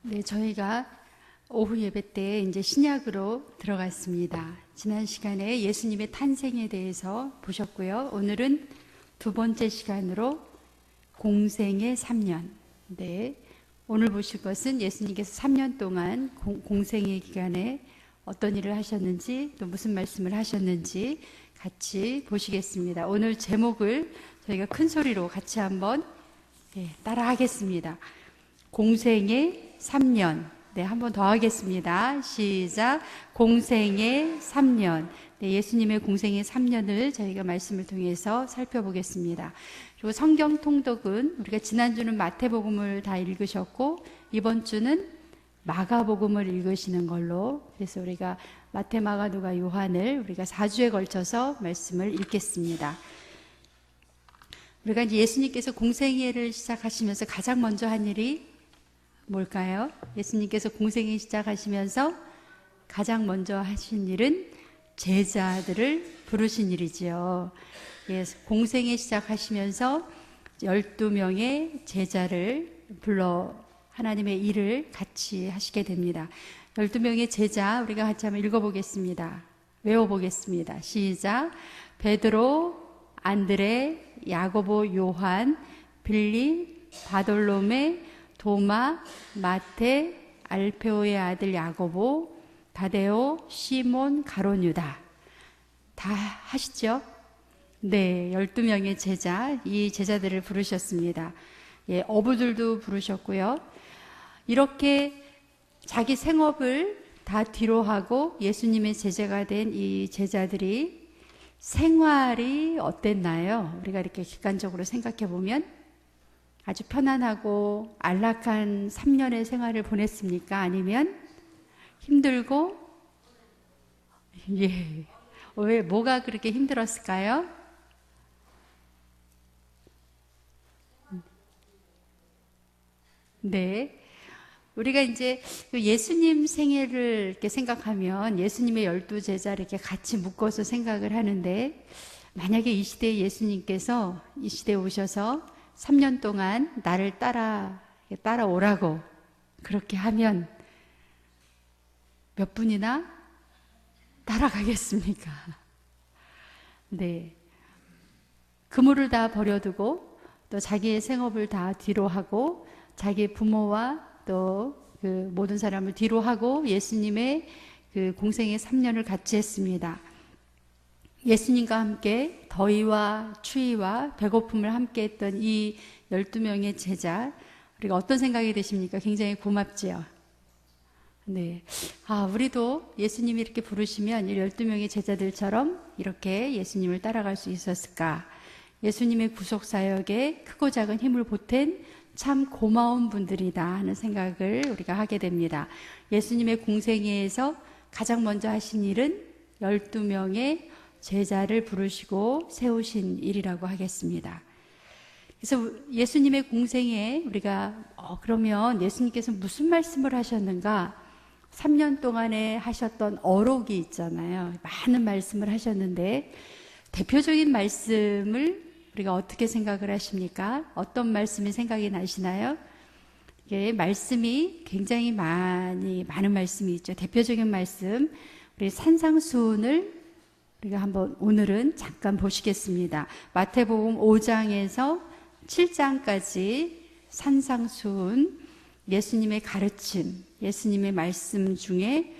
네, 저희가 오후 예배 때 이제 신약으로 들어갔습니다. 지난 시간에 예수님의 탄생에 대해서 보셨고요. 오늘은 두 번째 시간으로 공생의 3년. 네, 오늘 보실 것은 예수님께서 3년 동안 공생의 기간에 어떤 일을 하셨는지 또 무슨 말씀을 하셨는지 같이 보시겠습니다. 오늘 제목을 저희가 큰 소리로 같이 한번 따라 하겠습니다. 공생의 3년. 네, 한 번 더 하겠습니다. 시작. 공생의 3년. 네, 예수님의 공생의 3년을 저희가 말씀을 통해서 살펴보겠습니다. 그리고 성경 통독은 우리가 지난주는 마태복음을 다 읽으셨고 이번 주는 마가복음을 읽으시는 걸로, 그래서 우리가 마태, 마가, 누가, 요한을 우리가 4주에 걸쳐서 말씀을 읽겠습니다. 우리가 이제 예수님께서 공생애를 시작하시면서 가장 먼저 한 일이 뭘까요? 예수님께서 공생애 시작하시면서 가장 먼저 하신 일은 제자들을 부르신 일이지요. 공생애 시작하시면서 12명의 제자를 불러 하나님의 일을 같이 하시게 됩니다. 12명의 제자, 우리가 같이 한번 읽어보겠습니다. 외워보겠습니다. 시작. 베드로, 안드레, 야고보, 요한, 빌립, 바돌로메, 도마, 마테, 알페오의 아들 야고보, 다데오, 시몬, 가룟 유다. 다 하시죠? 네, 12명의 제자, 이 제자들을 부르셨습니다. 어부들도 부르셨고요. 이렇게 자기 생업을 다 뒤로 하고 예수님의 제자가 된 이 제자들이 생활이 어땠나요? 우리가 이렇게 객관적으로 생각해 보면 아주 편안하고 안락한 3년의 생활을 보냈습니까? 아니면 힘들고, 왜, 뭐가 그렇게 힘들었을까요? 네. 우리가 이제 예수님 생애를 이렇게 생각하면 예수님의 12제자 이렇게 같이 묶어서 생각을 하는데, 만약에 이 시대에 예수님께서 이 시대에 오셔서 3년 동안 나를 따라오라고 그렇게 하면 몇 분이나 따라가겠습니까? 네. 그물을 다 버려두고 또 자기의 생업을 다 뒤로 하고 자기 부모와 또 그 모든 사람을 뒤로 하고 예수님의 그 공생의 3년을 같이 했습니다. 예수님과 함께 더위와 추위와 배고픔을 함께 했던 이 12명의 제자, 우리가 어떤 생각이 드십니까? 굉장히 고맙지요. 네. 우리도 예수님이 이렇게 부르시면 이 12명의 제자들처럼 이렇게 예수님을 따라갈 수 있었을까? 예수님의 구속사역에 크고 작은 힘을 보탠 참 고마운 분들이다 하는 생각을 우리가 하게 됩니다. 예수님의 공생애에서 가장 먼저 하신 일은 12명의 제자를 부르시고 세우신 일이라고 하겠습니다. 그래서 예수님의 공생애에 우리가 그러면 예수님께서 무슨 말씀을 하셨는가? 3년 동안에 하셨던 어록이 있잖아요. 많은 말씀을 하셨는데 대표적인 말씀을 우리가 어떻게 생각을 하십니까? 어떤 말씀이 생각이 나시나요? 이게 말씀이 굉장히 많은 말씀이 있죠. 대표적인 말씀, 우리 산상수훈을 우리가 한번 오늘은 잠깐 보시겠습니다. 마태복음 5장에서 7장까지 산상수훈, 예수님의 가르침, 예수님의 말씀 중에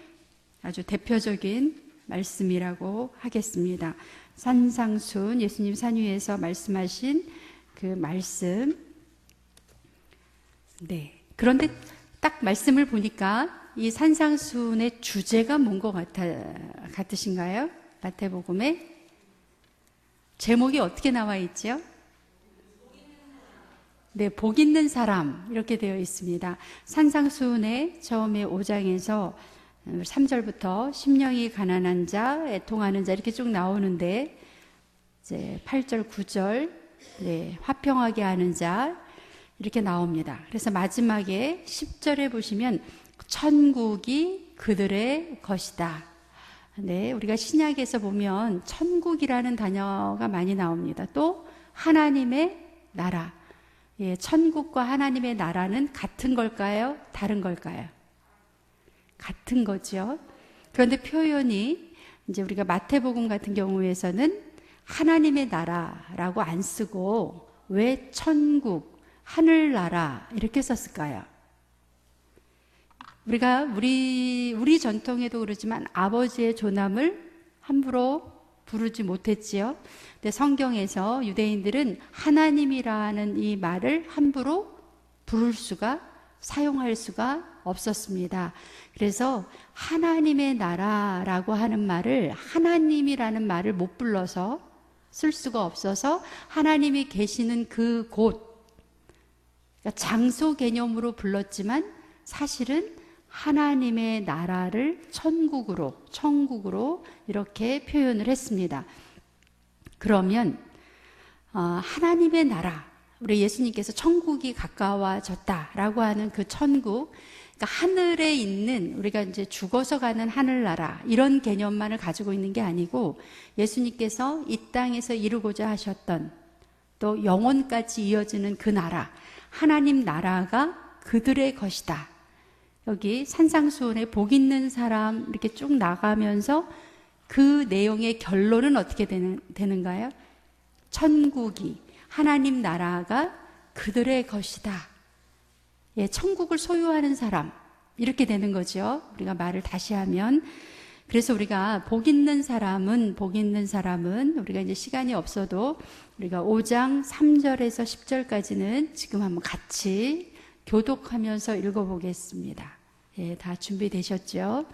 아주 대표적인 말씀이라고 하겠습니다. 산상수훈, 예수님 산 위에서 말씀하신 그 말씀. 네. 그런데 딱 말씀을 보니까 이 산상수훈의 주제가 뭔 것 같으신가요? 마태복음에 제목이 어떻게 나와 있죠? 네, 복 있는 사람 이렇게 되어 있습니다. 산상수훈의 처음에 5장에서 3절부터 심령이 가난한 자, 애통하는 자 이렇게 쭉 나오는데 이제 8절, 9절 화평하게 하는 자 이렇게 나옵니다. 그래서 마지막에 10절에 보시면 천국이 그들의 것이다. 네, 우리가 신약에서 보면 천국이라는 단어가 많이 나옵니다. 또 하나님의 나라, 예, 천국과 하나님의 나라는 같은 걸까요? 다른 걸까요? 같은 거죠. 그런데 표현이 이제 우리가 마태복음 같은 경우에서는 하나님의 나라라고 안 쓰고 왜 천국, 하늘나라 이렇게 썼을까요? 우리 전통에도 그러지만 아버지의 존함을 함부로 부르지 못했지요. 근데 성경에서 유대인들은 하나님이라는 이 말을 함부로 사용할 수가 없었습니다. 그래서 하나님의 나라라고 하는 말을 하나님이라는 말을 못 불러서 쓸 수가 없어서 하나님이 계시는 그 곳, 그러니까 장소 개념으로 불렀지만 사실은 하나님의 나라를 천국으로 이렇게 표현을 했습니다. 그러면 하나님의 나라, 우리 예수님께서 천국이 가까워졌다라고 하는 그 천국, 그러니까 하늘에 있는 우리가 이제 죽어서 가는 하늘나라 이런 개념만을 가지고 있는 게 아니고 예수님께서 이 땅에서 이루고자 하셨던 또 영원까지 이어지는 그 나라, 하나님 나라가 그들의 것이다. 여기 산상수훈에 복 있는 사람 이렇게 쭉 나가면서 그 내용의 결론은 어떻게 되는가요? 천국이, 하나님 나라가 그들의 것이다. 예, 천국을 소유하는 사람 이렇게 되는 거죠. 우리가 말을 다시 하면, 그래서 우리가 복 있는 사람은 우리가 이제 시간이 없어도 우리가 5장 3절에서 10절까지는 지금 한번 같이 교독하면서 읽어보겠습니다. 예, 다 준비되셨죠?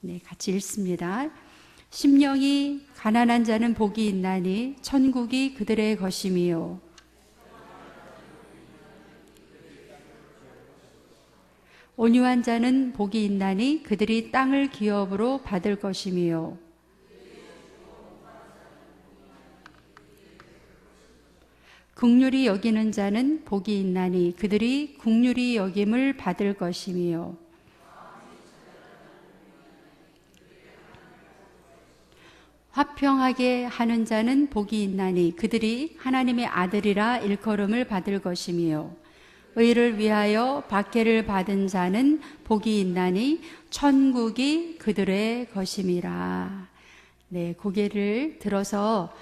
네, 같이 읽습니다. 심령이 가난한 자는 복이 있나니 천국이 그들의 것임이요. 온유한 자는 복이 있나니 그들이 땅을 기업으로 받을 것임이요. 긍휼히 여기는 자는 복이 있나니 그들이 긍휼히 여김을 받을 것임이요. 화평하게 하는 자는 복이 있나니 그들이 하나님의 아들이라 일컬음을 받을 것임이요. 의를 위하여 박해를 받은 자는 복이 있나니 천국이 그들의 것임이라. 네, 고개를 들어서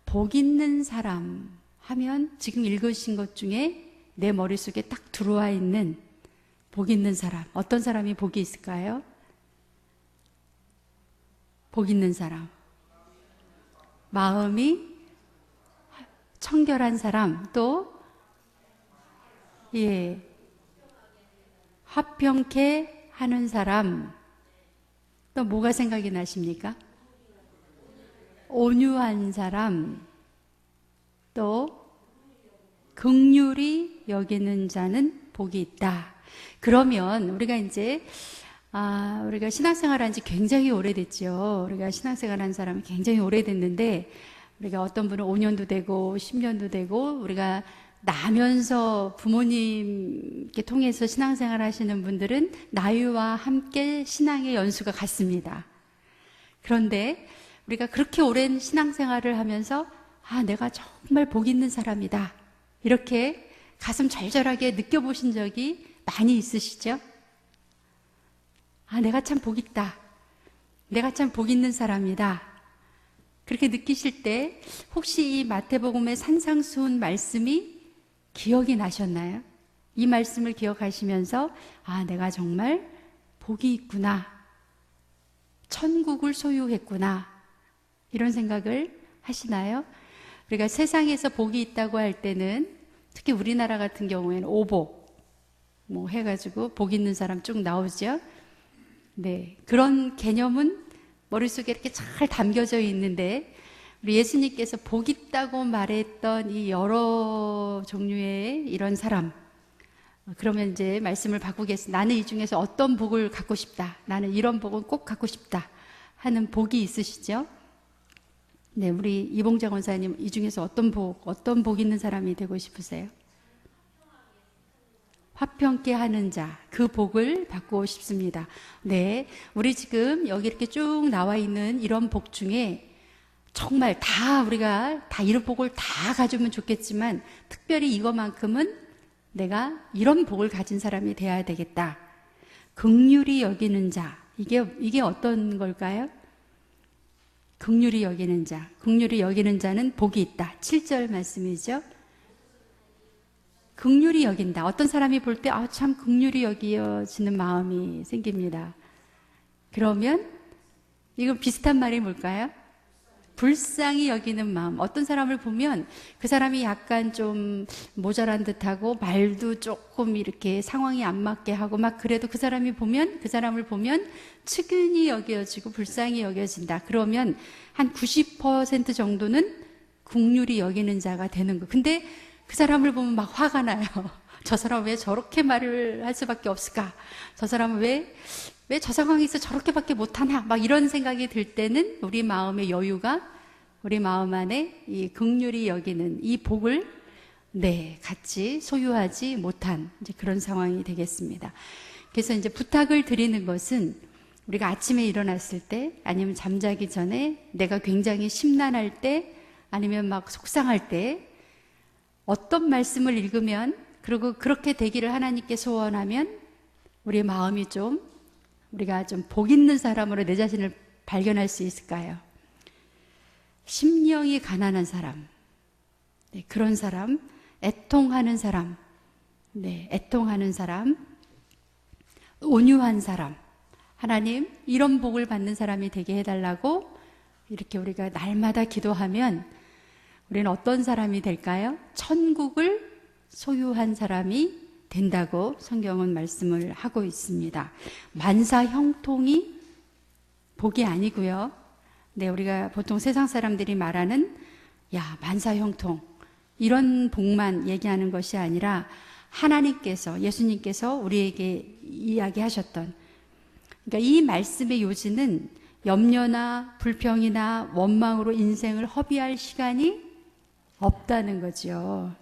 복 있는 사람 하면 지금 읽으신 것 중에 내 머릿속에 딱 들어와 있는 복 있는 사람, 어떤 사람이 복이 있을까요? 복 있는 사람, 마음이 청결한 사람, 또 예, 화평케 하는 사람, 또 뭐가 생각이 나십니까? 온유한 사람, 또 긍휼히 여기는 자는 복이 있다. 그러면 우리가 이제 우리가 신앙생활한 지 굉장히 오래됐죠. 우리가 신앙생활한 사람이 굉장히 오래됐는데 우리가 어떤 분은 5년도 되고 10년도 되고 우리가 나면서 부모님께 통해서 신앙생활 하시는 분들은 나이와 함께 신앙의 연수가 같습니다. 그런데 우리가 그렇게 오랜 신앙생활을 하면서 내가 정말 복 있는 사람이다, 이렇게 가슴 절절하게 느껴보신 적이 많이 있으시죠? 내가 참 복 있다, 내가 참 복 있는 사람이다, 그렇게 느끼실 때 혹시 이 마태복음의 산상수훈 말씀이 기억이 나셨나요? 이 말씀을 기억하시면서 내가 정말 복이 있구나, 천국을 소유했구나, 이런 생각을 하시나요? 우리가 세상에서 복이 있다고 할 때는 특히 우리나라 같은 경우에는 오복 해가지고 복 있는 사람 쭉 나오죠. 네, 그런 개념은 머릿속에 이렇게 잘 담겨져 있는데 우리 예수님께서 복 있다고 말했던 이 여러 종류의 이런 사람, 그러면 이제 말씀을 바꾸겠습니다. 나는 이 중에서 어떤 복을 갖고 싶다, 나는 이런 복은 꼭 갖고 싶다 하는 복이 있으시죠? 네, 우리 이봉자 권사님, 이 중에서 어떤 복 있는 사람이 되고 싶으세요? 화평케 하는 자, 그 복을 받고 싶습니다. 네, 우리 지금 여기 이렇게 쭉 나와 있는 이런 복 중에 정말 우리가 다 이런 복을 다 가지면 좋겠지만 특별히 이것만큼은 내가 이런 복을 가진 사람이 돼야 되겠다. 긍휼히 여기는 자. 이게 어떤 걸까요? 긍휼히 여기는 자. 긍휼히 여기는 자는 복이 있다. 7절 말씀이죠. 긍휼히 여긴다. 어떤 사람이 볼 때 참 긍휼히 여겨지는 마음이 생깁니다. 그러면 이건 비슷한 말이 뭘까요? 불쌍히 여기는 마음. 어떤 사람을 보면 그 사람이 약간 좀 모자란 듯하고 말도 조금 이렇게 상황이 안 맞게 하고 막 그래도 그 사람을 보면 측은히 여겨지고 불쌍히 여겨진다. 그러면 한 90% 정도는 긍휼히 여기는 자가 되는 거. 근데 그 사람을 보면 막 화가 나요. 저 사람 왜 저렇게 말을 할 수밖에 없을까? 저 사람은 왜 저 상황에서 저렇게밖에 못하나? 막 이런 생각이 들 때는 우리 마음의 여유가 우리 마음 안에 이 긍휼히 여기는 이 복을 같이 소유하지 못한 이제 그런 상황이 되겠습니다. 그래서 이제 부탁을 드리는 것은 우리가 아침에 일어났을 때 아니면 잠자기 전에 내가 굉장히 심란할 때 아니면 막 속상할 때 어떤 말씀을 읽으면 그리고 그렇게 되기를 하나님께 소원하면 우리 마음이 우리가 좀 복 있는 사람으로 내 자신을 발견할 수 있을까요? 심령이 가난한 사람, 그런 사람, 애통하는 사람, 애통하는 사람, 온유한 사람, 하나님 이런 복을 받는 사람이 되게 해달라고 이렇게 우리가 날마다 기도하면 우리는 어떤 사람이 될까요? 천국을 소유한 사람이 된다고 성경은 말씀을 하고 있습니다. 만사 형통이 복이 아니고요. 우리가 보통 세상 사람들이 말하는 만사 형통 이런 복만 얘기하는 것이 아니라 하나님께서 예수님께서 우리에게 이야기하셨던 그러니까 이 말씀의 요지는 염려나 불평이나 원망으로 인생을 허비할 시간이 없다는 거죠.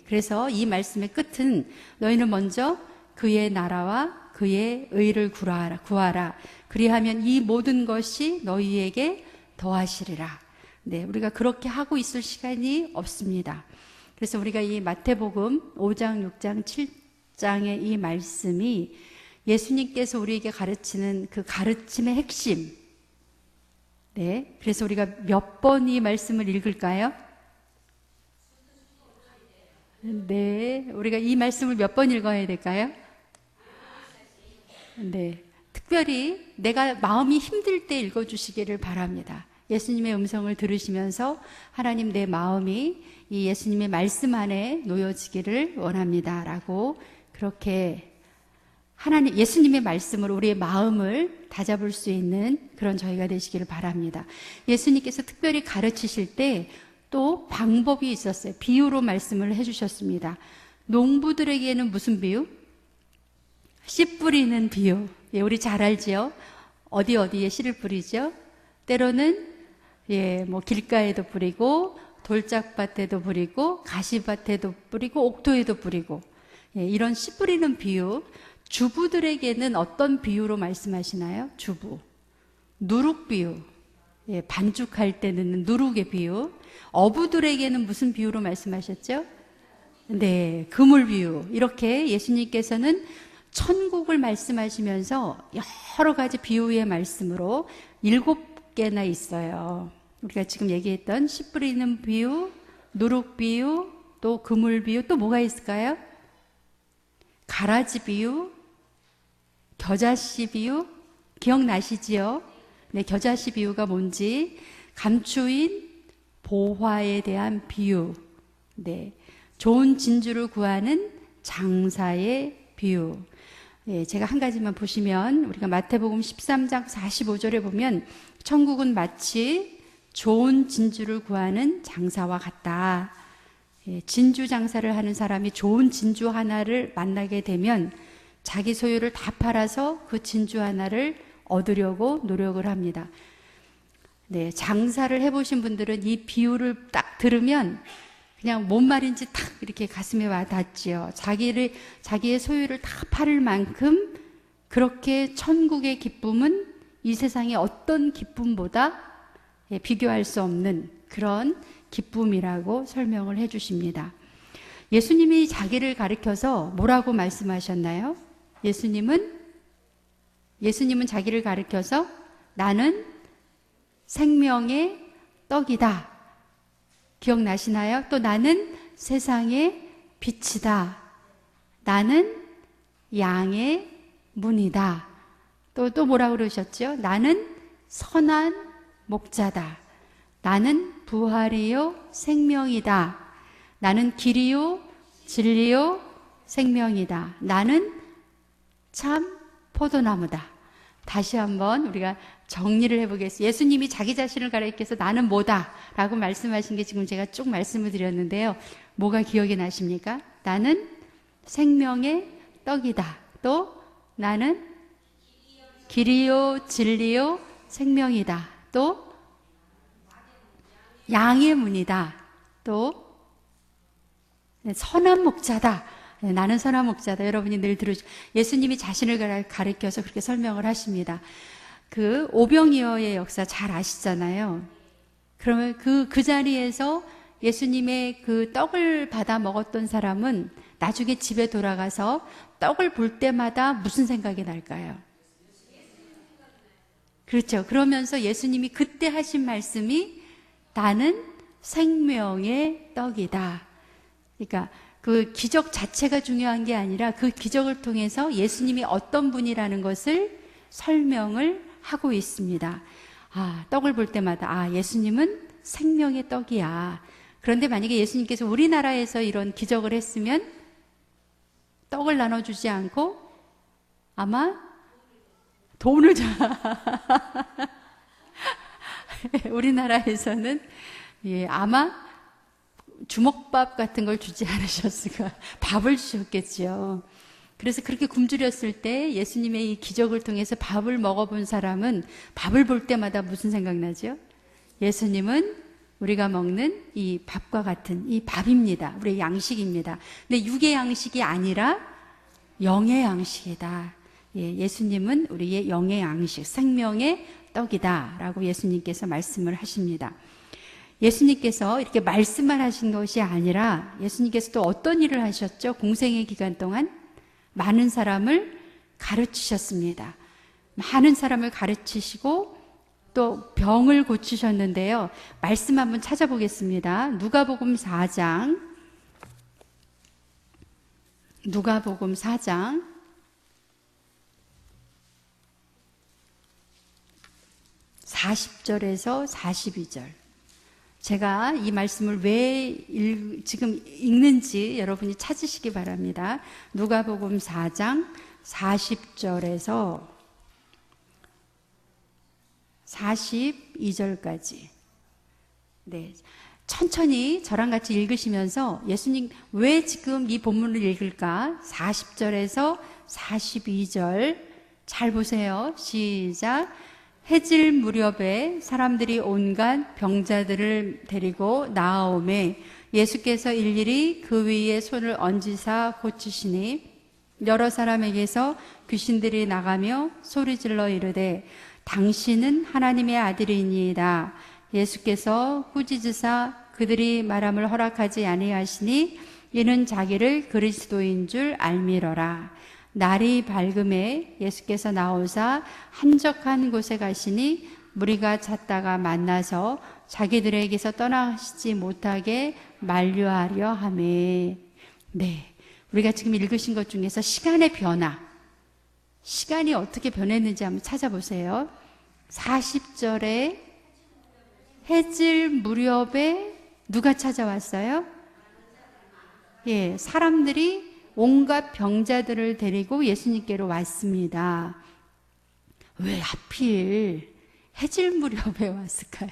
그래서 이 말씀의 끝은 너희는 먼저 그의 나라와 그의 의를 구하라. 그리하면 이 모든 것이 너희에게 더하시리라. 우리가 그렇게 하고 있을 시간이 없습니다. 그래서 우리가 이 마태복음 5장, 6장, 7장의 이 말씀이 예수님께서 우리에게 가르치는 그 가르침의 핵심. 그래서 우리가 몇 번 이 말씀을 읽을까요? 우리가 이 말씀을 몇 번 읽어야 될까요? 특별히 내가 마음이 힘들 때 읽어주시기를 바랍니다. 예수님의 음성을 들으시면서 하나님 내 마음이 이 예수님의 말씀 안에 놓여지기를 원합니다. 라고 그렇게 예수님의 말씀으로 우리의 마음을 다잡을 수 있는 그런 저희가 되시기를 바랍니다. 예수님께서 특별히 가르치실 때 또 방법이 있었어요. 비유로 말씀을 해주셨습니다. 농부들에게는 무슨 비유? 씨 뿌리는 비유. 우리 잘 알지요? 어디에 씨를 뿌리죠? 때로는 길가에도 뿌리고 돌짝밭에도 뿌리고 가시밭에도 뿌리고 옥토에도 뿌리고 이런 씨 뿌리는 비유. 주부들에게는 어떤 비유로 말씀하시나요? 주부. 누룩 비유. 반죽할 때 넣는 누룩의 비유. 어부들에게는 무슨 비유로 말씀하셨죠? 그물 비유. 이렇게 예수님께서는 천국을 말씀하시면서 여러 가지 비유의 말씀으로 7개나 있어요. 우리가 지금 얘기했던 씨 뿌리는 비유, 누룩 비유, 또 그물 비유, 또 뭐가 있을까요? 가라지 비유, 겨자씨 비유, 기억나시지요? 겨자씨 비유가 뭔지, 감추인 보화에 대한 비유, 좋은 진주를 구하는 장사의 비유. 제가 한 가지만 보시면 우리가 마태복음 13장 45절에 보면 천국은 마치 좋은 진주를 구하는 장사와 같다. 진주 장사를 하는 사람이 좋은 진주 하나를 만나게 되면 자기 소유를 다 팔아서 그 진주 하나를 얻으려고 노력을 합니다. 장사를 해보신 분들은 이 비유를 딱 들으면 그냥 뭔 말인지 탁 이렇게 가슴에 와 닿지요. 자기의 소유를 다 팔을 만큼 그렇게 천국의 기쁨은 이 세상의 어떤 기쁨보다 비교할 수 없는 그런 기쁨이라고 설명을 해 주십니다. 예수님이 자기를 가리켜서 뭐라고 말씀하셨나요? 예수님은 자기를 가리켜서 나는 생명의 떡이다. 기억나시나요? 또 나는 세상의 빛이다. 나는 양의 문이다. 또 뭐라고 그러셨죠? 나는 선한 목자다. 나는 부활이요 생명이다. 나는 길이요 진리요 생명이다. 나는 참 포도나무다. 다시 한번 우리가 정리를 해보겠습니다. 예수님이 자기 자신을 가리켜서 나는 뭐다 라고 말씀하신 게 지금 제가 쭉 말씀을 드렸는데요. 뭐가 기억이 나십니까? 나는 생명의 떡이다. 또 나는 길이요 진리요 생명이다. 또 양의 문이다. 또 선한 목자다. 나는 선한 목자다. 여러분이 늘 들으시죠. 예수님이 자신을 가리켜서 그렇게 설명을 하십니다. 그 오병이어의 역사 잘 아시잖아요. 그러면 그 자리에서 예수님의 그 떡을 받아 먹었던 사람은 나중에 집에 돌아가서 떡을 볼 때마다 무슨 생각이 날까요? 그렇죠. 그러면서 예수님이 그때 하신 말씀이 나는 생명의 떡이다. 그러니까 그 기적 자체가 중요한 게 아니라 그 기적을 통해서 예수님이 어떤 분이라는 것을 설명을 하고 있습니다. 떡을 볼 때마다 예수님은 생명의 떡이야. 그런데 만약에 예수님께서 우리나라에서 이런 기적을 했으면 떡을 나눠주지 않고 아마 돈을 우리나라에서는 아마 주먹밥 같은 걸 주지 않으셨을까. 밥을 주셨겠죠. 그래서 그렇게 굶주렸을 때 예수님의 이 기적을 통해서 밥을 먹어본 사람은 밥을 볼 때마다 무슨 생각나죠? 예수님은 우리가 먹는 이 밥과 같은 이 밥입니다. 우리의 양식입니다. 근데 육의 양식이 아니라 영의 양식이다. 예수님은 우리의 영의 양식, 생명의 떡이다 라고 예수님께서 말씀을 하십니다. 예수님께서 이렇게 말씀만 하신 것이 아니라 예수님께서 또 어떤 일을 하셨죠? 공생의 기간 동안 많은 사람을 가르치셨습니다. 많은 사람을 가르치시고 또 병을 고치셨는데요. 말씀 한번 찾아보겠습니다. 누가복음 4장 40절에서 42절. 제가 이 말씀을 왜 지금 읽는지 여러분이 찾으시기 바랍니다. 누가복음 4장 40절에서 42절까지. 네. 천천히 저랑 같이 읽으시면서 예수님 왜 지금 이 본문을 읽을까? 40절에서 42절 잘 보세요. 시작. 해질 무렵에 사람들이 온갖 병자들을 데리고 나아오매 예수께서 일일이 그 위에 손을 얹으사 고치시니 여러 사람에게서 귀신들이 나가며 소리질러 이르되 당신은 하나님의 아들이니이다. 예수께서 꾸짖으사 그들이 말함을 허락하지 아니하시니 이는 자기를 그리스도인 줄 알미러라. 날이 밝음에 예수께서 나오사 한적한 곳에 가시니 무리가 찾다가 만나서 자기들에게서 떠나시지 못하게 만류하려 하매. 네, 우리가 지금 읽으신 것 중에서 시간의 변화, 시간이 어떻게 변했는지 한번 찾아보세요. 40절에 해질 무렵에 누가 찾아왔어요? 사람들이 온갖 병자들을 데리고 예수님께로 왔습니다. 왜 하필 해질 무렵에 왔을까요?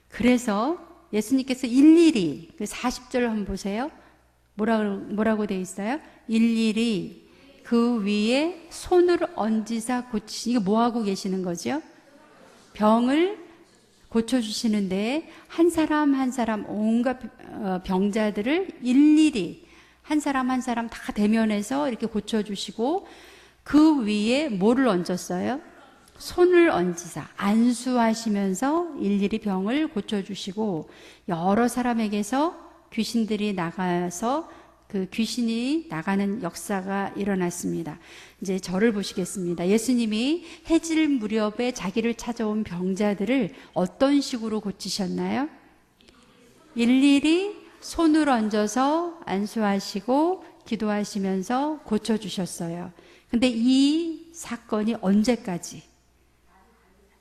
그래서 예수님께서 일일이 그 40절 한번 보세요. 뭐라고 되어 있어요? 일일이 그 위에 손을 얹으사 고치시. 이거 뭐 하고 계시는 거죠? 병을 고쳐주시는데 한 사람 한 사람 온갖 병자들을 일일이 한 사람 한 사람 다 대면해서 이렇게 고쳐주시고 그 위에 뭐를 얹었어요? 손을 얹으사 안수하시면서 일일이 병을 고쳐주시고 여러 사람에게서 귀신들이 나가서 그 귀신이 나가는 역사가 일어났습니다. 이제 저를 보시겠습니다. 예수님이 해질 무렵에 자기를 찾아온 병자들을 어떤 식으로 고치셨나요? 일일이 손을 얹어서 안수하시고 기도하시면서 고쳐주셨어요. 근데 이 사건이 언제까지?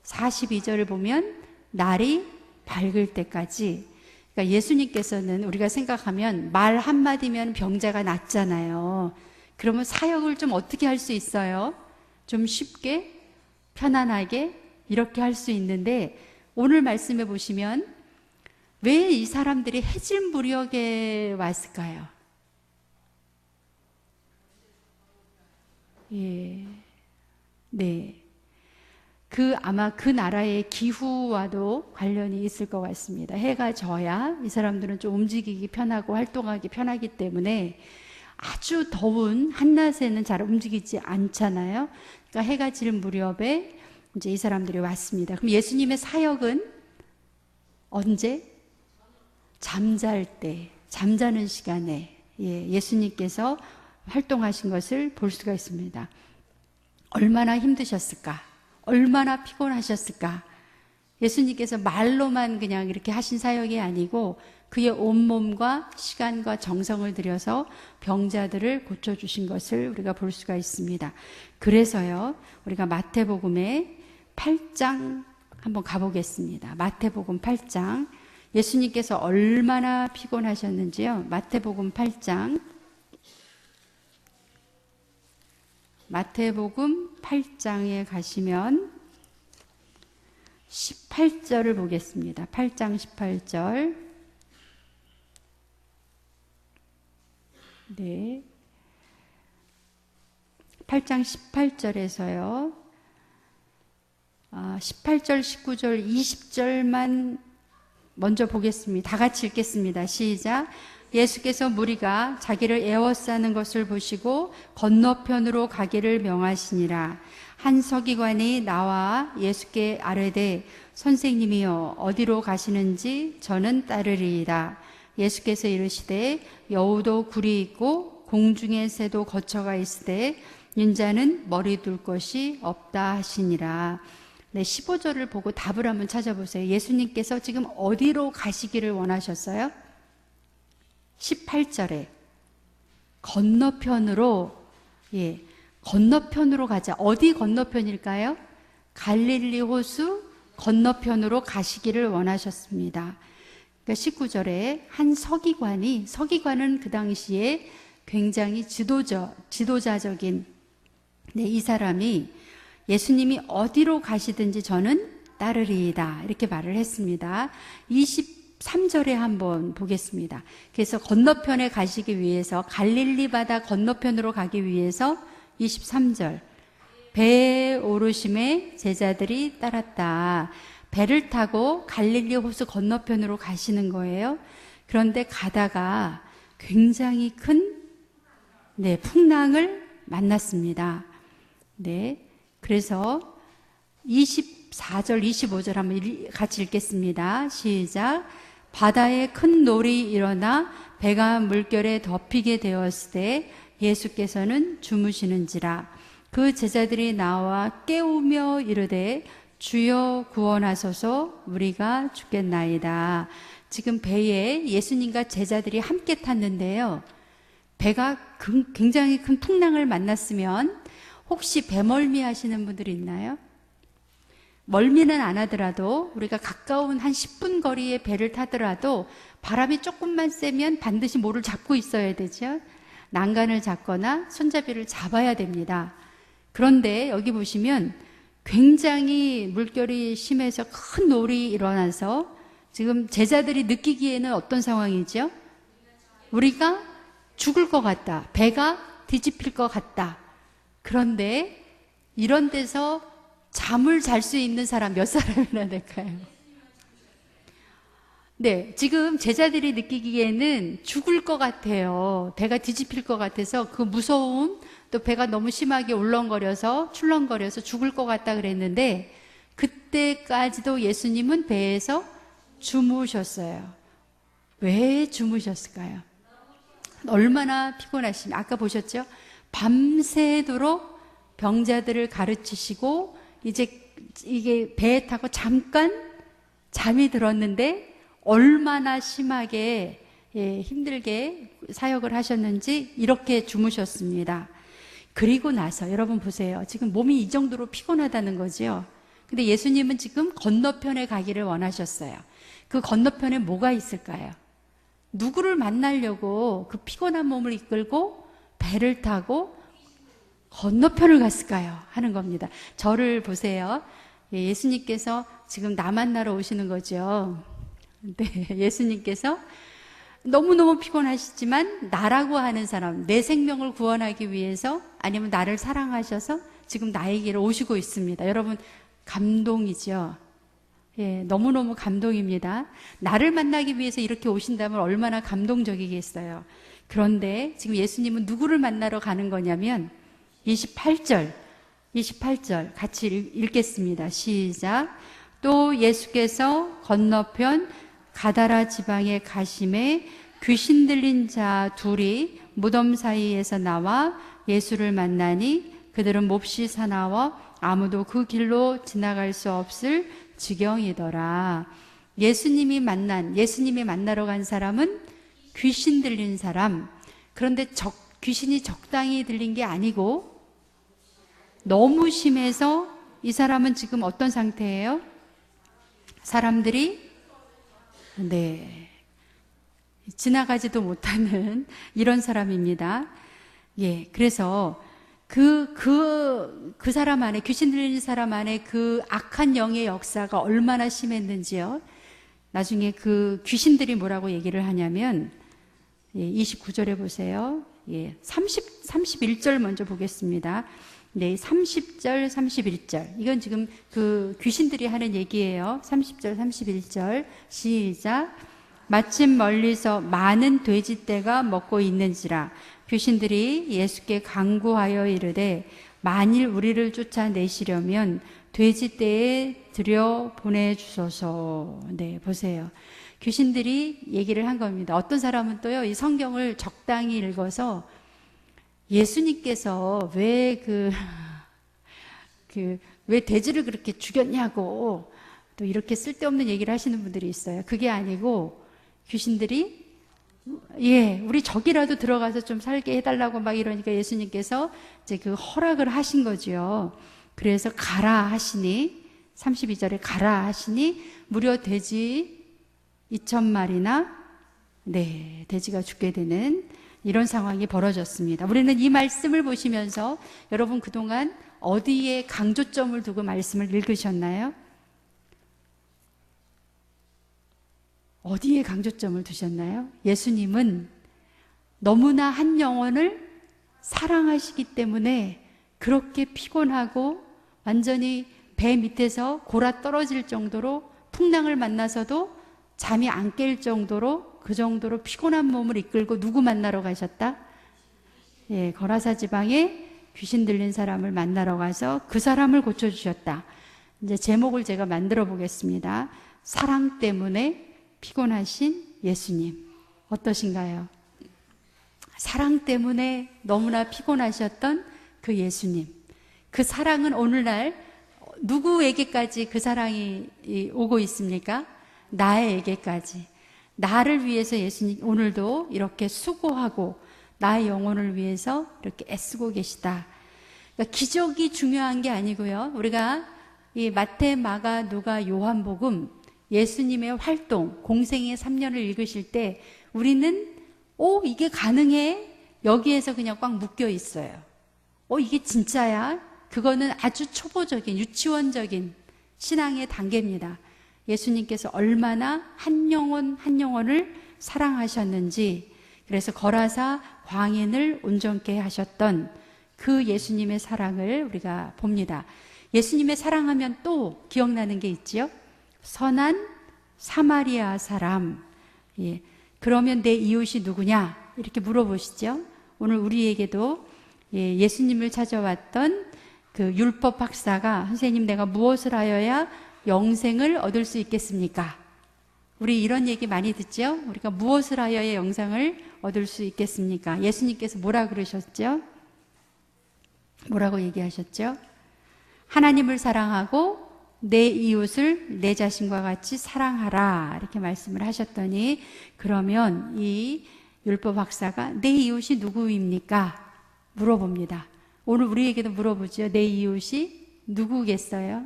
42절을 보면 날이 밝을 때까지. 그러니까 예수님께서는 우리가 생각하면 말 한마디면 병자가 낫잖아요. 그러면 사역을 좀 어떻게 할 수 있어요? 좀 쉽게, 편안하게 이렇게 할 수 있는데, 오늘 말씀해 보시면 왜 이 사람들이 해질 무렵에 왔을까요? 예. 네. 아마 그 나라의 기후와도 관련이 있을 것 같습니다. 해가 져야 이 사람들은 좀 움직이기 편하고 활동하기 편하기 때문에 아주 더운 한낮에는 잘 움직이지 않잖아요. 그러니까 해가 질 무렵에 이제 이 사람들이 왔습니다. 그럼 예수님의 사역은 언제? 잠잘 때, 잠자는 시간에 예수님께서 활동하신 것을 볼 수가 있습니다. 얼마나 힘드셨을까? 얼마나 피곤하셨을까? 예수님께서 말로만 그냥 이렇게 하신 사역이 아니고 그의 온몸과 시간과 정성을 들여서 병자들을 고쳐주신 것을 우리가 볼 수가 있습니다. 그래서요, 우리가 마태복음의 8장 한번 가보겠습니다. 마태복음 8장. 예수님께서 얼마나 피곤하셨는지요. 마태복음 8장. 마태복음 8장에 가시면 18절을 보겠습니다. 8장 18절. 네. 8장 18절에서요. 18절, 19절, 20절만 먼저 보겠습니다. 다 같이 읽겠습니다. 시작. 예수께서 무리가 자기를 에워싸는 것을 보시고 건너편으로 가기를 명하시니라. 한 서기관이 나와 예수께 아뢰되 선생님이여 어디로 가시는지 저는 따르리이다. 예수께서 이르시되 여우도 굴이 있고 공중의 새도 거처가 있으되 인자는 머리 둘 곳이 없다 하시니라. 네, 15절을 보고 답을 한번 찾아보세요. 예수님께서 지금 어디로 가시기를 원하셨어요? 18절에 건너편으로, 건너편으로 가자. 어디 건너편일까요? 갈릴리 호수 건너편으로 가시기를 원하셨습니다. 그러니까 19절에 한 서기관은 그 당시에 굉장히 지도자적인 이 사람이 예수님이 어디로 가시든지 저는 따르리이다 이렇게 말을 했습니다. 23절에 한번 보겠습니다. 그래서 건너편에 가시기 위해서 갈릴리 바다 건너편으로 가기 위해서 23절 배에 오르심에 제자들이 따랐다. 배를 타고 갈릴리 호수 건너편으로 가시는 거예요. 그런데 가다가 굉장히 큰 풍랑을 만났습니다. 그래서 24절, 25절 한번 같이 읽겠습니다. 시작. 바다에 큰 놀이 일어나 배가 물결에 덮이게 되었을 때 예수께서는 주무시는지라. 그 제자들이 나와 깨우며 이르되 주여 구원하소서 우리가 죽겠나이다. 지금 배에 예수님과 제자들이 함께 탔는데요. 배가 굉장히 큰 풍랑을 만났으면 혹시 배멀미 하시는 분들이 있나요? 멀미는 안 하더라도 우리가 가까운 한 10분 거리의 배를 타더라도 바람이 조금만 세면 반드시 뭐를 잡고 있어야 되죠. 난간을 잡거나 손잡이를 잡아야 됩니다. 그런데 여기 보시면 굉장히 물결이 심해서 큰 놀이 일어나서 지금 제자들이 느끼기에는 어떤 상황이죠? 우리가 죽을 것 같다. 배가 뒤집힐 것 같다. 그런데 이런 데서 잠을 잘 수 있는 사람 몇 사람이나 될까요? 지금 제자들이 느끼기에는 죽을 것 같아요. 배가 뒤집힐 것 같아서 그 무서움, 또 배가 너무 심하게 울렁거려서 출렁거려서 죽을 것 같다 그랬는데 그때까지도 예수님은 배에서 주무셨어요. 왜 주무셨을까요? 얼마나 피곤하시면, 아까 보셨죠? 밤새도록 병자들을 가르치시고 이제 이게 배에 타고 잠깐 잠이 들었는데 얼마나 심하게 힘들게 사역을 하셨는지 이렇게 주무셨습니다. 그리고 나서 여러분 보세요. 지금 몸이 이 정도로 피곤하다는 거죠. 근데 예수님은 지금 건너편에 가기를 원하셨어요. 그 건너편에 뭐가 있을까요? 누구를 만나려고 그 피곤한 몸을 이끌고 배를 타고 건너편을 갔을까요? 하는 겁니다. 저를 보세요. 예수님께서 지금 나 만나러 오시는 거죠. 네, 예수님께서 너무너무 피곤하시지만 나라고 하는 사람, 내 생명을 구원하기 위해서 아니면 나를 사랑하셔서 지금 나에게로 오시고 있습니다. 여러분, 감동이죠. 예, 너무너무 감동입니다. 나를 만나기 위해서 이렇게 오신다면 얼마나 감동적이겠어요. 그런데 지금 예수님은 누구를 만나러 가는 거냐면 28절 같이 읽겠습니다. 시작. 또 예수께서 건너편 가다라 지방에 가심에 귀신 들린 자 둘이 무덤 사이에서 나와 예수를 만나니 그들은 몹시 사나워 아무도 그 길로 지나갈 수 없을 지경이더라. 예수님이 만나러 간 사람은 귀신 들린 사람. 그런데 귀신이 적당히 들린 게 아니고 너무 심해서 이 사람은 지금 어떤 상태예요? 사람들이 지나가지도 못하는 이런 사람입니다. 예, 그래서 그 사람 안에, 귀신 들린 사람 안에 그 악한 영의 역사가 얼마나 심했는지요. 나중에 그 귀신들이 뭐라고 얘기를 하냐면, 29절에 보세요. 31절 먼저 보겠습니다. 네, 30절, 31절. 이건 지금 그 귀신들이 하는 얘기예요. 30절, 31절. 시작. 마침 멀리서 많은 돼지떼가 먹고 있는지라 귀신들이 예수께 간구하여 이르되 만일 우리를 쫓아내시려면 돼지떼에 들여 보내주소서. 네, 보세요. 귀신들이 얘기를 한 겁니다. 어떤 사람은 또요, 이 성경을 적당히 읽어서 예수님께서 왜 왜 돼지를 그렇게 죽였냐고 또 이렇게 쓸데없는 얘기를 하시는 분들이 있어요. 그게 아니고 귀신들이 우리 저기라도 들어가서 좀 살게 해달라고 막 이러니까 예수님께서 이제 그 허락을 하신 거죠. 그래서 가라 하시니 32절에 가라 하시니 무려 돼지 2,000마리나 돼지가 죽게 되는 이런 상황이 벌어졌습니다. 우리는 이 말씀을 보시면서 여러분 그동안 어디에 강조점을 두고 말씀을 읽으셨나요? 어디에 강조점을 두셨나요? 예수님은 너무나 한 영혼을 사랑하시기 때문에 그렇게 피곤하고 완전히 배 밑에서 골아 떨어질 정도로 풍랑을 만나서도 잠이 안 깰 정도로 그 정도로 피곤한 몸을 이끌고 누구 만나러 가셨다? 거라사 지방에 귀신 들린 사람을 만나러 가서 그 사람을 고쳐주셨다. 이제 제목을 제가 만들어 보겠습니다. 사랑 때문에 피곤하신 예수님. 어떠신가요? 사랑 때문에 너무나 피곤하셨던 그 예수님. 그 사랑은 오늘날 누구에게까지 그 사랑이 오고 있습니까? 나에게까지. 나를 위해서 예수님 오늘도 이렇게 수고하고 나의 영혼을 위해서 이렇게 애쓰고 계시다. 그러니까 기적이 중요한 게 아니고요. 우리가 이 마태, 마가, 누가, 요한복음 예수님의 활동, 공생의 3년을 읽으실 때 우리는 이게 가능해? 여기에서 그냥 꽉 묶여 있어요. 이게 진짜야? 그거는 아주 초보적인, 유치원적인 신앙의 단계입니다. 예수님께서 얼마나 한 영혼 한 영혼을 사랑하셨는지, 그래서 거라사 광인을 온전케 하셨던 그 예수님의 사랑을 우리가 봅니다. 예수님의 사랑하면 또 기억나는 게 있지요? 선한 사마리아 사람. 그러면 내 이웃이 누구냐? 이렇게 물어보시죠. 오늘 우리에게도 예수님을 찾아왔던 그 율법 박사가 선생님 내가 무엇을 하여야 영생을 얻을 수 있겠습니까? 우리 이런 얘기 많이 듣죠? 우리가 무엇을 하여야 영생을 얻을 수 있겠습니까? 예수님께서 뭐라 그러셨죠? 뭐라고 얘기하셨죠? 하나님을 사랑하고 내 이웃을 내 자신과 같이 사랑하라, 이렇게 말씀을 하셨더니, 그러면 이 율법 학사가 내 이웃이 누구입니까? 물어봅니다. 오늘 우리에게도 물어보죠. 내 이웃이 누구겠어요?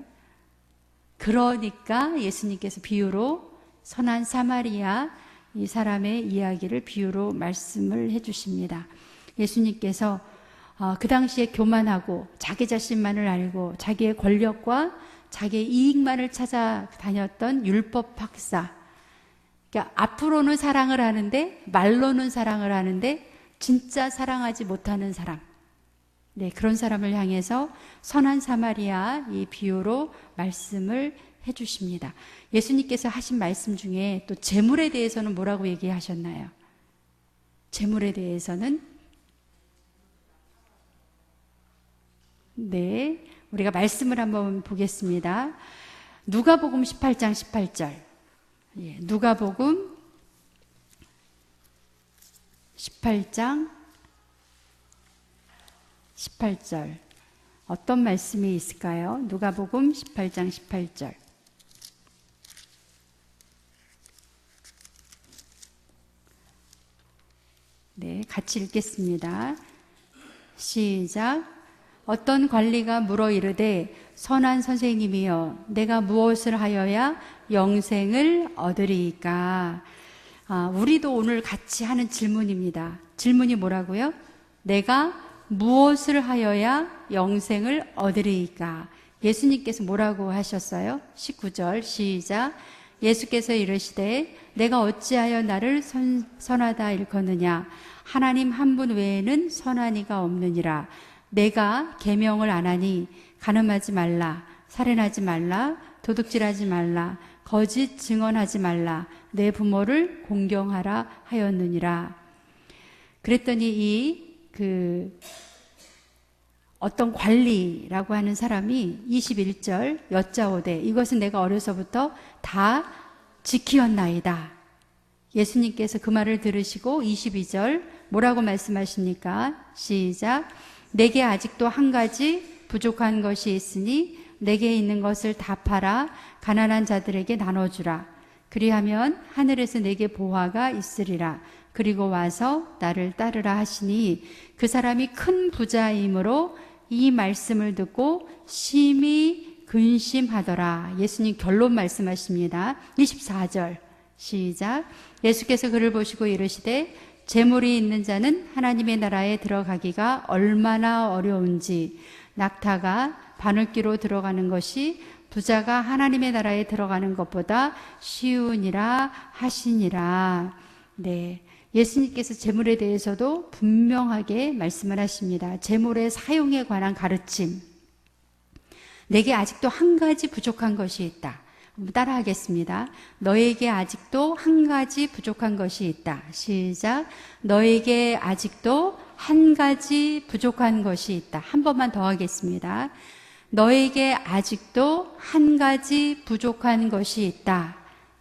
그러니까 예수님께서 비유로 선한 사마리아 이 사람의 이야기를 비유로 말씀을 해주십니다. 예수님께서 그 당시에 교만하고 자기 자신만을 알고 자기의 권력과 자기의 이익만을 찾아다녔던 율법 학사, 그러니까 앞으로는 사랑을 하는데 말로는 사랑을 하는데 진짜 사랑하지 못하는 사람, 네, 그런 사람을 향해서 선한 사마리아 이 비유로 말씀을 해주십니다. 예수님께서 하신 말씀 중에 또 재물에 대해서는 뭐라고 얘기하셨나요? 재물에 대해서는, 네, 우리가 말씀을 한번 보겠습니다. 누가복음 18장 18절. 예, 누가복음 18장 18절. 어떤 말씀이 있을까요? 누가복음 18장 18절. 네, 같이 읽겠습니다. 시작. 어떤 관리가 물어 이르되 선한 선생님이여 내가 무엇을 하여야 영생을 얻으리이까? 우리도 오늘 같이 하는 질문입니다. 질문이 뭐라고요? 내가 무엇을 하여야 영생을 얻으리이까? 예수님께서 뭐라고 하셨어요? 19절 시작. 예수께서 이르시되 내가 어찌하여 나를 선하다 일컫느냐? 하나님 한 분 외에는 선한 이가 없느니라. 내가 계명을 안 하니 간음하지 말라, 살인하지 말라, 도둑질하지 말라, 거짓 증언하지 말라, 내 부모를 공경하라 하였느니라. 그랬더니 어떤 관리라고 하는 사람이 21절 여짜오되 이것은 내가 어려서부터 다 지키었나이다. 예수님께서 그 말을 들으시고 22절 뭐라고 말씀하십니까? 시작. 내게 아직도 한 가지 부족한 것이 있으니 내게 있는 것을 다 팔아 가난한 자들에게 나눠주라. 그리하면 하늘에서 내게 보화가 있으리라. 그리고 와서 나를 따르라 하시니 그 사람이 큰 부자이므로 이 말씀을 듣고 심히 근심하더라. 예수님 결론 말씀하십니다. 24절 시작. 예수께서 그를 보시고 이르시되 재물이 있는 자는 하나님의 나라에 들어가기가 얼마나 어려운지 낙타가 바늘귀로 들어가는 것이 부자가 하나님의 나라에 들어가는 것보다 쉬우니라 하시니라. 네, 예수님께서 재물에 대해서도 분명하게 말씀을 하십니다. 재물의 사용에 관한 가르침. 내게 아직도 한 가지 부족한 것이 있다. 따라하겠습니다. 너에게 아직도 한 가지 부족한 것이 있다. 시작. 너에게 아직도 한 가지 부족한 것이 있다. 한 번만 더 하겠습니다. 너에게 아직도 한 가지 부족한 것이 있다.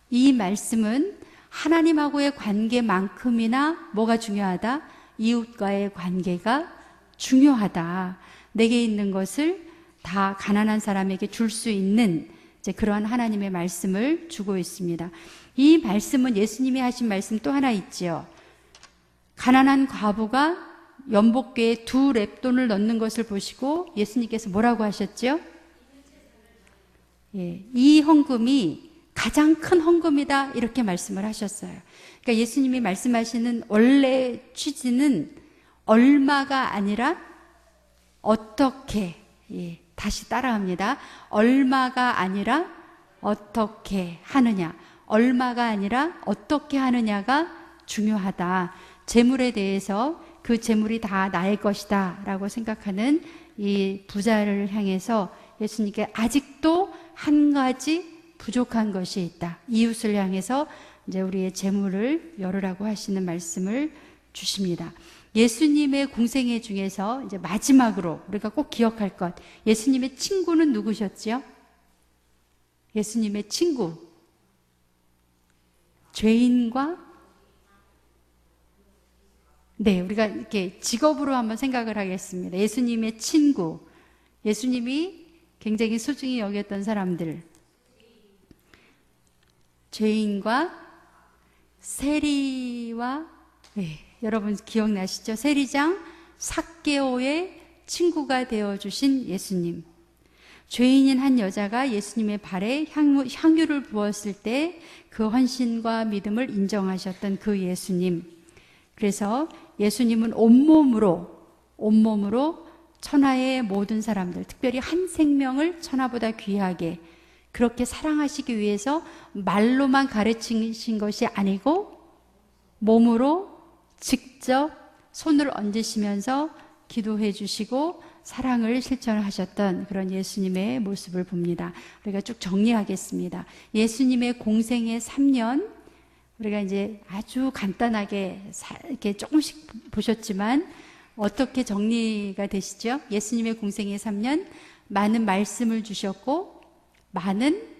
이 말씀은 하나님하고의 관계만큼이나 뭐가 중요하다? 이웃과의 관계가 중요하다. 내게 있는 것을 다 가난한 사람에게 줄 수 있는 그러한 하나님의 말씀을 주고 있습니다. 이 말씀은 예수님이 하신 말씀 또 하나 있지요. 가난한 과부가 연복궤에 2렙돈을 넣는 것을 보시고 예수님께서 뭐라고 하셨죠? 예, 이 헌금이 가장 큰 헌금이다 이렇게 말씀을 하셨어요. 그러니까 예수님이 말씀하시는 원래 취지는 얼마가 아니라 어떻게, 예, 다시 따라합니다. 얼마가 아니라 어떻게 하느냐, 얼마가 아니라 어떻게 하느냐가 중요하다. 재물에 대해서 그 재물이 다 나의 것이다 라고 생각하는 이 부자를 향해서 예수님께 아직도 한 가지 부족한 것이 있다. 이웃을 향해서 이제 우리의 재물을 열으라고 하시는 말씀을 주십니다. 예수님의 공생애 중에서 이제 마지막으로 우리가 꼭 기억할 것, 예수님의 친구는 누구셨죠? 예수님의 친구. 죄인과 네, 우리가 이렇게 직업으로 한번 생각을 하겠습니다. 예수님의 친구, 예수님이 굉장히 소중히 여겼던 사람들, 죄인과 세리와 네, 여러분 기억나시죠? 세리장 삭개오의 친구가 되어주신 예수님. 죄인인 한 여자가 예수님의 발에 향유를 부었을 때 그 헌신과 믿음을 인정하셨던 그 예수님. 그래서 예수님은 온몸으로 천하의 모든 사람들, 특별히 한 생명을 천하보다 귀하게 그렇게 사랑하시기 위해서 말로만 가르치신 것이 아니고 몸으로 직접 손을 얹으시면서 기도해 주시고 사랑을 실천하셨던 그런 예수님의 모습을 봅니다. 우리가 쭉 정리하겠습니다. 예수님의 공생의 3년, 우리가 이제 아주 간단하게 이렇게 조금씩 보셨지만 어떻게 정리가 되시죠? 예수님의 공생의 3년, 많은 말씀을 주셨고 많은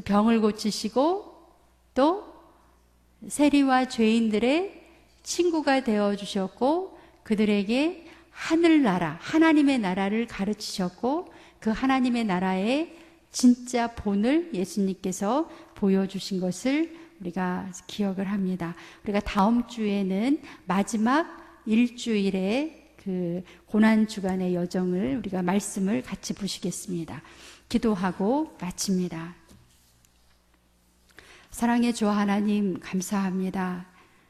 병을 고치시고 또 세리와 죄인들의 친구가 되어주셨고 그들에게 하늘나라, 하나님의 나라를 가르치셨고 그 하나님의 나라의 진짜 본을 예수님께서 보여주신 것을 우리가 기억을 합니다. 우리가 다음 주에는 마지막 일주일의 그 고난주간의 여정을 우리가 말씀을 같이 보시겠습니다. 기도하고 마칩니다. 사랑의 주 하나님 감사합니다.